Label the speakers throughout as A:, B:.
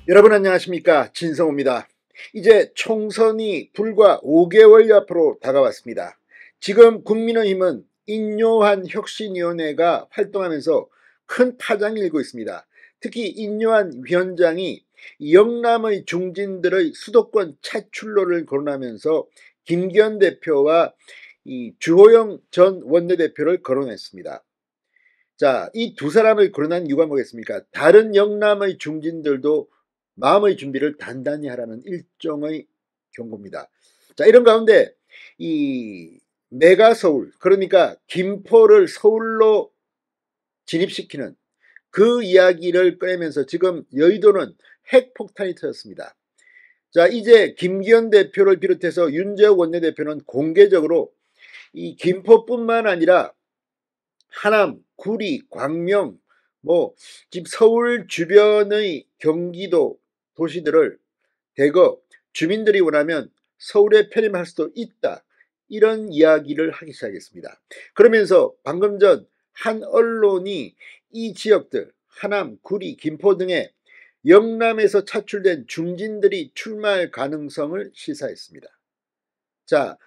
A: 여러분 안녕하십니까, 진성호입니다. 이제 총선이 불과 5개월 앞으로 다가왔습니다. 지금 국민의힘은 인요한 혁신위원회가 활동하면서 큰 파장이 일고 있습니다. 특히 인요한 위원장이 영남의 중진들의 수도권 차출로를 거론하면서 김기현 대표와 이 주호영 전 원내대표를 거론했습니다. 자, 이 두 사람을 거론한 이유가 뭐겠습니까? 다른 영남의 중진들도 마음의 준비를 단단히 하라는 일종의 경고입니다. 자, 이런 가운데 이 메가 서울, 그러니까 김포를 서울로 진입시키는 그 이야기를 꺼내면서 지금 여의도는 핵폭탄이 터졌습니다. 자, 이제 김기현 대표를 비롯해서 윤재욱 원내대표는 공개적으로 이 김포뿐만 아니라 하남, 구리, 광명, 지금 서울 주변의 경기도 도시들을 대거 주민들이 원하면 서울에 편입할 수도 있다, 이런 이야기를 하기 시작했습니다. 그러면서 방금 전 한 언론이 이 지역들 하남, 구리, 김포 등의 영남에서 차출된 중진들이 출마할 가능성을 시사했습니다. 자,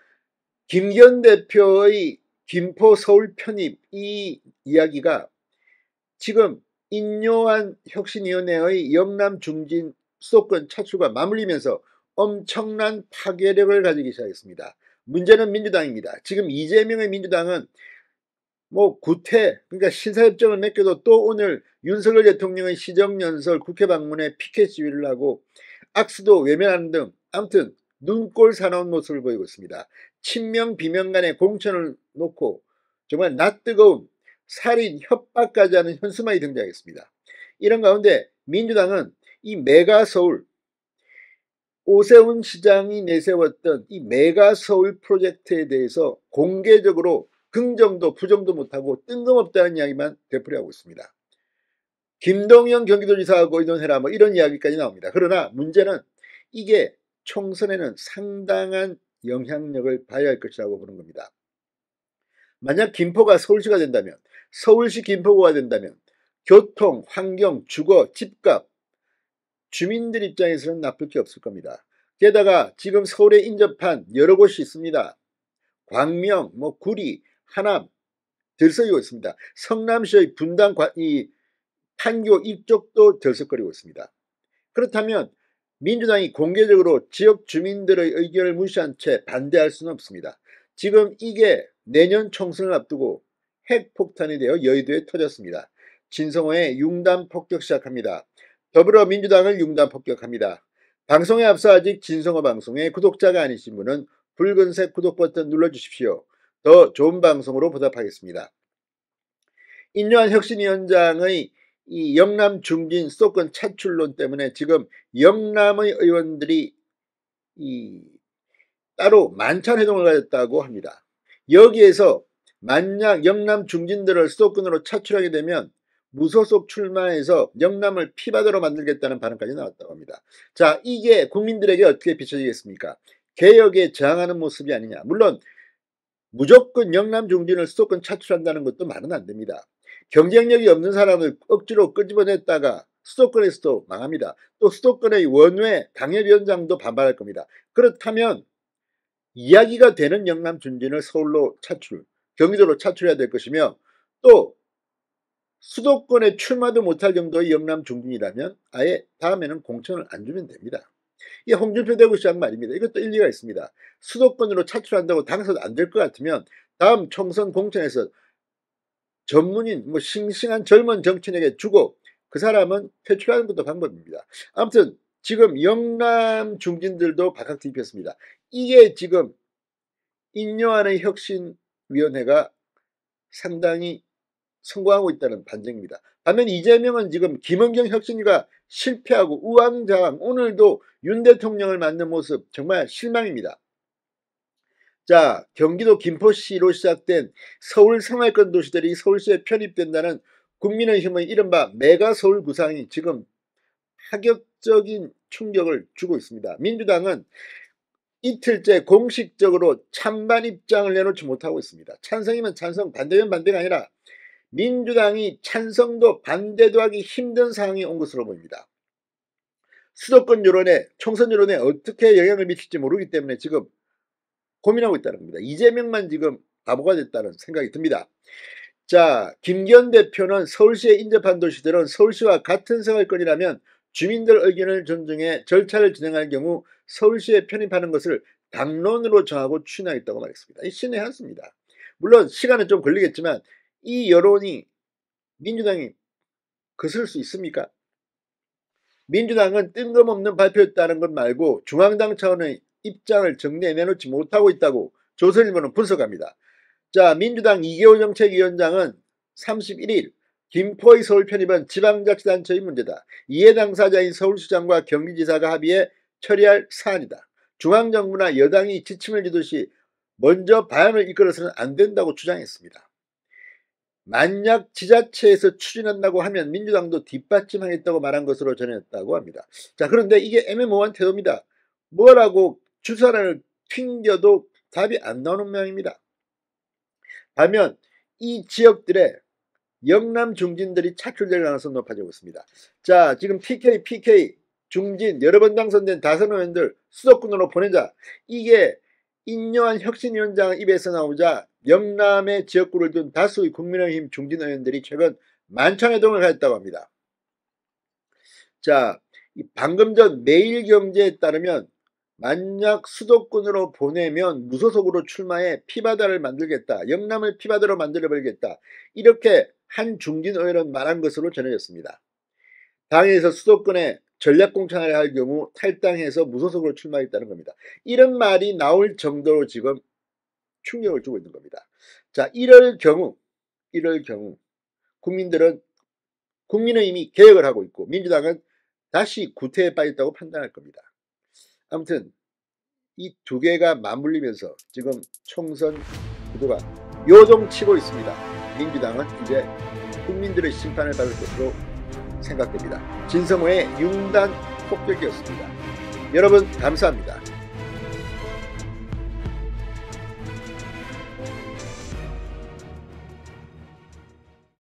A: 김기현 대표의 김포 서울 편입 이 이야기가 지금 인요한 혁신위원회의 영남 중진 수도권 차출과 맞물리면서 엄청난 파괴력을 가지기 시작했습니다. 문제는 민주당입니다. 지금 이재명의 민주당은 구태, 그러니까 신사협정을 맺겨도 또 오늘 윤석열 대통령의 시정연설 국회 방문에 피켓 시위를 하고 악수도 외면하는 등 아무튼 눈꼴 사나운 모습을 보이고 있습니다. 친명 비명 간의 공천을 놓고 정말 낯뜨거운 살인 협박까지 하는 현수막이 등장했습니다. 이런 가운데 민주당은 이 메가서울, 오세훈 시장이 내세웠던 이 메가서울 프로젝트에 대해서 공개적으로 긍정도 부정도 못하고 뜬금없다는 이야기만 되풀이하고 있습니다. 김동연 경기도지사하고 의논해라 이런 이야기까지 나옵니다. 그러나 문제는 이게 총선에는 상당한 영향력을 발휘할 할 것이라고 보는 겁니다. 만약 김포가 서울시가 된다면, 서울시 김포구가 된다면 교통, 환경, 주거, 집값, 주민들 입장에서는 나쁠 게 없을 겁니다. 게다가 지금 서울에 인접한 여러 곳이 있습니다. 광명, 구리, 하남 들썩이고 있습니다. 성남시의 분당, 판교 이쪽도 들썩거리고 있습니다. 그렇다면 민주당이 공개적으로 지역 주민들의 의견을 무시한 채 반대할 수는 없습니다. 지금 이게 내년 총선을 앞두고 핵폭탄이 되어 여의도에 터졌습니다. 진성호의 융단 폭격 시작합니다. 더불어민주당을 융단 폭격합니다. 방송에 앞서 아직 진성호 방송의 구독자가 아니신 분은 붉은색 구독 버튼 눌러주십시오. 더 좋은 방송으로 보답하겠습니다. 인요한 혁신위원장의 이 영남 중진 수도권 차출론 때문에 지금 영남의 의원들이 따로 만찬 회동을 가졌다고 합니다. 여기에서 만약 영남 중진들을 수도권으로 차출하게 되면 무소속 출마해서 영남을 피바다로 만들겠다는 발언까지 나왔다고 합니다. 자, 이게 국민들에게 어떻게 비춰지겠습니까? 개혁에 저항하는 모습이 아니냐. 물론 무조건 영남 중진을 수도권 차출한다는 것도 말은 안 됩니다. 경쟁력이 없는 사람을 억지로 끄집어냈다가 수도권에서도 망합니다. 또 수도권의 원외 당협위원장도 반발할 겁니다. 그렇다면 이야기가 되는 영남 중진을 서울로 차출, 경기도로 차출해야 될 것이며, 또 수도권에 출마도 못할 정도의 영남 중진이라면 아예 다음에는 공천을 안 주면 됩니다. 이게 홍준표 대구시장 말입니다. 이것도 일리가 있습니다. 수도권으로 차출한다고 당선 안 될 것 같으면 다음 총선 공천에서 전문인, 싱싱한 젊은 정치인에게 주고 그 사람은 퇴출하는 것도 방법입니다. 아무튼 지금 영남 중진들도 박학 뒤집혔습니다. 이게 지금 인요한의 혁신위원회가 상당히 성공하고 있다는 반증입니다. 반면 이재명은 지금 김은경 혁신위가 실패하고 우왕좌왕, 오늘도 윤 대통령을 만난 모습 정말 실망입니다. 자, 경기도 김포시로 시작된 서울 생활권 도시들이 서울시에 편입된다는 국민의힘의 이른바 메가서울 구상이 지금 파격적인 충격을 주고 있습니다. 민주당은 이틀째 공식적으로 찬반 입장을 내놓지 못하고 있습니다. 찬성이면 찬성, 반대면 반대가 아니라 민주당이 찬성도 반대도 하기 힘든 상황이 온 것으로 보입니다. 수도권 여론에, 총선 여론에 어떻게 영향을 미칠지 모르기 때문에 지금 고민하고 있다는 겁니다. 이재명만 지금 바보가 됐다는 생각이 듭니다. 자, 김기현 대표는 서울시에 인접한 도시들은 서울시와 같은 생활권이라면 주민들 의견을 존중해 절차를 진행할 경우 서울시에 편입하는 것을 당론으로 정하고 추진하겠다고 말했습니다. 이 신의 한수입니다. 물론 시간은 좀 걸리겠지만 이 여론이 민주당이 거슬 수 있습니까? 민주당은 뜬금없는 발표였다는 것 말고 중앙당 차원의 입장을 정리해 내놓지 못하고 있다고 조선일보는 분석합니다. 자, 민주당 이계호 정책위원장은 31일 김포의 서울 편입은 지방자치단체의 문제다. 이해 당사자인 서울시장과 경기지사가 합의해 처리할 사안이다. 중앙정부나 여당이 지침을 주듯이 먼저 발언을 이끌어서는 안 된다고 주장했습니다. 만약 지자체에서 추진한다고 하면 민주당도 뒷받침하겠다고 말한 것으로 전했다고 합니다. 자, 그런데 이게 애매모호한 태도입니다. 뭐라고 주사를 튕겨도 답이 안 나오는 모양입니다. 반면 이 지역들의 영남 중진들이 차출될 가능성이 높아지고 있습니다. 자, 지금 PK 중진 여러 번 당선된 다선 의원들 수도권으로 보내자, 이게 인요한 혁신위원장 입에서 나오자 영남의 지역구를 둔 다수의 국민의힘 중진 의원들이 최근 만찬회동을 가졌다고 합니다. 자, 방금 전 매일경제에 따르면 만약 수도권으로 보내면 무소속으로 출마해 피바다를 만들겠다, 영남을 피바다로 만들어버리겠다, 이렇게 한 중진 의원은 말한 것으로 전해졌습니다. 당에서 수도권에 전략공천을 할 경우 탈당해서 무소속으로 출마하겠다는 겁니다. 이런 말이 나올 정도로 지금 충격을 주고 있는 겁니다. 자, 이럴 경우 국민의힘이 개혁을 하고 있고 민주당은 다시 구태에 빠졌다고 판단할 겁니다. 아무튼 이 두 개가 맞물리면서 지금 총선 구도가 요동치고 있습니다. 민주당은 이제 국민들의 심판을 받을 것으로 생각됩니다. 진성호의 융단 폭격이었습니다. 여러분 감사합니다.